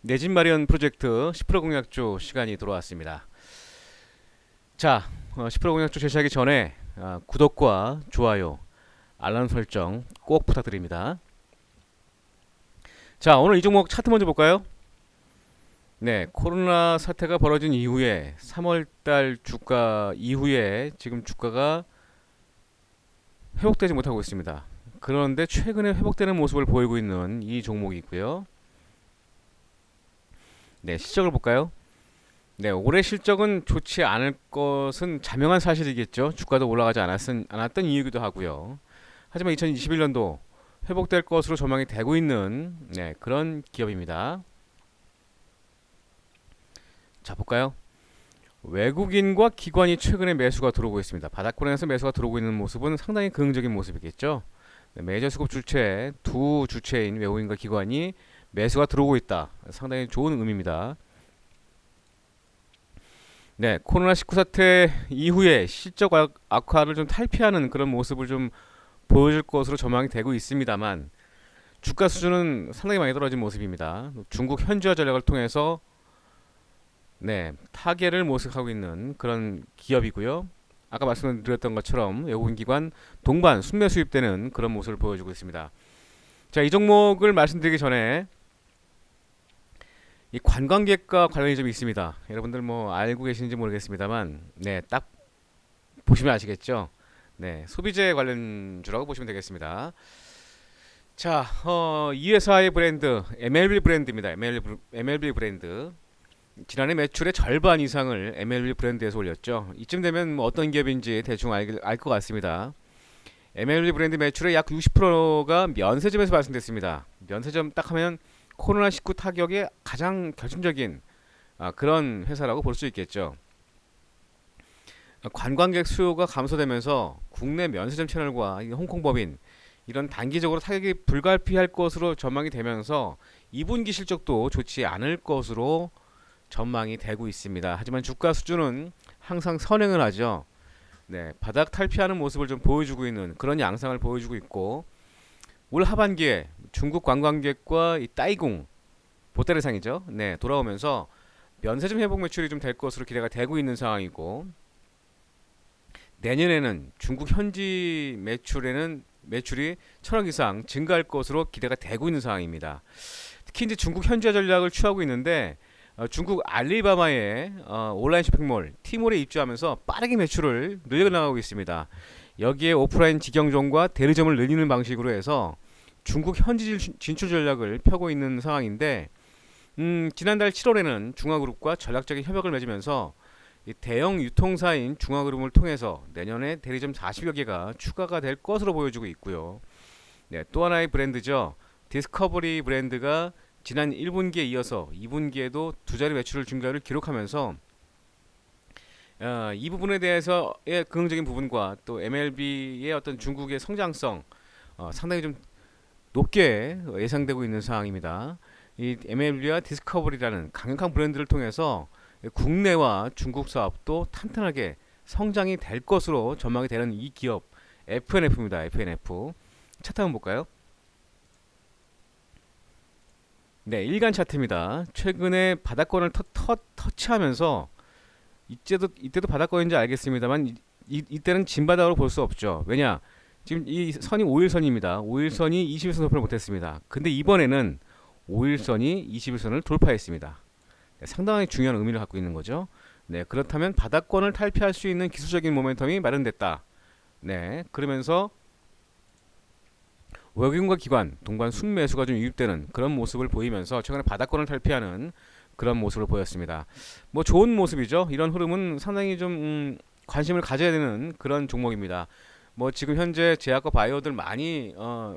내 집 마련 프로젝트 10% 공약주 시간이 돌아왔습니다. 자, 10% 공약주 제시하기 전에 구독과 좋아요, 알람 설정 꼭 부탁드립니다. 자, 오늘 이 종목 차트 먼저 볼까요? 네, 코로나 사태가 벌어진 이후에 3월달 주가 이후에 지금 주가가 회복되지 못하고 있습니다. 그런데 최근에 회복되는 모습을 보이고 있는 이 종목이고요. 네, 실적을 볼까요? 네, 올해 실적은 좋지 않을 것은 자명한 사실이겠죠. 주가도 올라가지 않았던 이유기도 하고요. 하지만 2021년도 회복될 것으로 전망이 되고 있는 그런 기업입니다. 자, 볼까요? 외국인과 기관이 최근에 매수가 들어오고 있습니다. 바닥권에서 매수가 들어오고 있는 모습은 상당히 긍정적인 모습이겠죠. 네, 메이저 수급 주체 두 주체인 외국인과 기관이 매수가 들어오고 있다. 상당히 좋은 의미입니다. 네, 코로나19 사태 이후에 실적 악화를 좀 탈피하는 그런 모습을 좀 보여줄 것으로 전망이 되고 있습니다만 주가 수준은 상당히 많이 떨어진 모습입니다. 중국 현지화 전략을 통해서 타계를 모색하고 있는 그런 기업이고요. 아까 말씀드렸던 것처럼 외국인 기관 동반 순매 수입되는 그런 모습을 보여주고 있습니다. 자, 이 종목을 말씀드리기 전에 이 관광객과 관련이 좀 있습니다. 여러분들 뭐 알고 계시는지 모르겠습니다만, 딱 보시면 아시겠죠. 소비재 관련주라고 보시면 되겠습니다. 자, 이 회사의 브랜드 MLB 브랜드입니다. MLB 브랜드. 지난해 매출의 절반 이상을 MLB 브랜드에서 올렸죠. 이쯤 되면 뭐 어떤 기업인지 대충 알 것 같습니다. MLB 브랜드 매출의 약 60%가 면세점에서 발생됐습니다. 면세점 딱 하면 코로나19 타격의 가장 결정적인 그런 회사라고 볼 수 있겠죠. 관광객 수요가 감소되면서 국내 면세점 채널과 홍콩 법인 이런 단기적으로 타격이 불가피할 것으로 전망이 되면서 2분기 실적도 좋지 않을 것으로 전망이 되고 있습니다. 하지만 주가 수준은 항상 선행을 하죠. 바닥 탈피하는 모습을 좀 보여주고 있는 그런 양상을 보여주고 있고 올 하반기에 중국 관광객과 이 따이궁 보따리상이죠. 돌아오면서 면세점 회복 매출이 좀 될 것으로 기대가 되고 있는 상황이고 내년에는 중국 현지 매출이 1,000억 이상 증가할 것으로 기대가 되고 있는 상황입니다. 특히 이제 중국 현지화 전략을 취하고 있는데 중국 알리바바의 온라인 쇼핑몰 T몰에 입주하면서 빠르게 매출을 늘려나가고 있습니다. 여기에 오프라인 직영점과 대리점을 늘리는 방식으로 해서 중국 현지 진출 전략을 펴고 있는 상황인데 지난달 7월에는 중화그룹과 전략적인 협약을 맺으면서 이 대형 유통사인 중화그룹을 통해서 내년에 대리점 40여 개가 추가가 될 것으로 보여지고 있고요. 또 하나의 브랜드죠. 디스커버리 브랜드가 지난 1분기에 이어서 2분기에도 두 자리 매출 증가를 기록하면서 이 부분에 대해서의 긍정적인 부분과 또 MLB의 어떤 중국의 성장성 상당히 좀 높게 예상되고 있는 상황입니다. 이 MLB와 디스커버리라는 강력한 브랜드를 통해서 국내와 중국 사업도 탄탄하게 성장이 될 것으로 전망이 되는 이 기업 FNF입니다. FNF 차트 한번 볼까요? 일간 차트입니다. 최근에 바닥권을 터치하면서 이때도 바닥권인지 알겠습니다만 이때는 진바닥으로 볼 수 없죠. 왜냐? 지금 이 선이 5일선입니다. 5일선이 21선 돌파를 못했습니다. 근데 이번에는 5일선이 21선을 돌파했습니다. 상당히 중요한 의미를 갖고 있는 거죠. 그렇다면 바닥권을 탈피할 수 있는 기술적인 모멘텀이 마련됐다. 그러면서 외국인과 기관 동반 순매수가 좀 유입되는 그런 모습을 보이면서 최근에 바닥권을 탈피하는 그런 모습을 보였습니다. 뭐 좋은 모습이죠. 이런 흐름은 상당히 좀 관심을 가져야 되는 그런 종목입니다. 뭐 지금 현재 제약과 바이오들 많이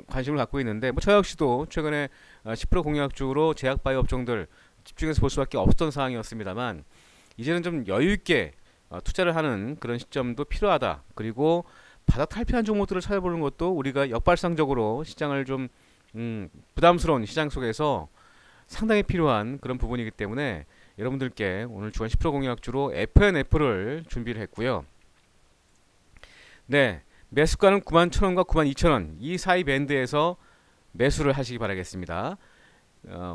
관심을 갖고 있는데 뭐 저 역시도 최근에 10% 공약주로 제약 바이오 업종들 집중해서 볼 수밖에 없었던 상황이었습니다만 이제는 좀 여유 있게 투자를 하는 그런 시점도 필요하다. 그리고 바닥 탈피한 종목들을 찾아보는 것도 우리가 역발상적으로 시장을 좀 부담스러운 시장 속에서 상당히 필요한 그런 부분이기 때문에 여러분들께 오늘 주간 10% 공약주로 FNF를 준비를 했고요. 매수가는 91,000원과 92,000원 이 사이 밴드에서 매수를 하시기 바라겠습니다.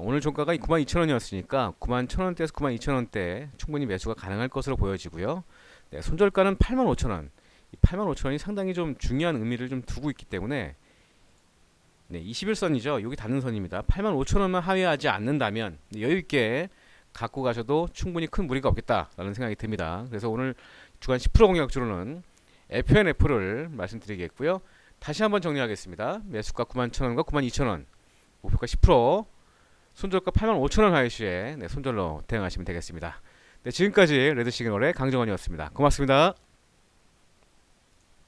오늘 종가가 92,000원이었으니까 91,000원대에서 92,000원대 충분히 매수가 가능할 것으로 보여지고요. 네, 손절가는 85,000원. 이 85,000원이 상당히 좀 중요한 의미를 좀 두고 있기 때문에 네, 21선이죠. 여기 닿는 선입니다. 85,000원만 하회하지 않는다면 여유 있게 갖고 가셔도 충분히 큰 무리가 없겠다라는 생각이 듭니다. 그래서 오늘 주간 10% 공략주로는 FNF를 말씀드리겠고요. 다시 한번 정리하겠습니다. 매수가 91,000원과 92,000원, 목표가 10%, 손절가 85,000원 하회 시에 네, 손절로 대응하시면 되겠습니다. 네, 지금까지 레드시그널의 강정원이었습니다. 고맙습니다.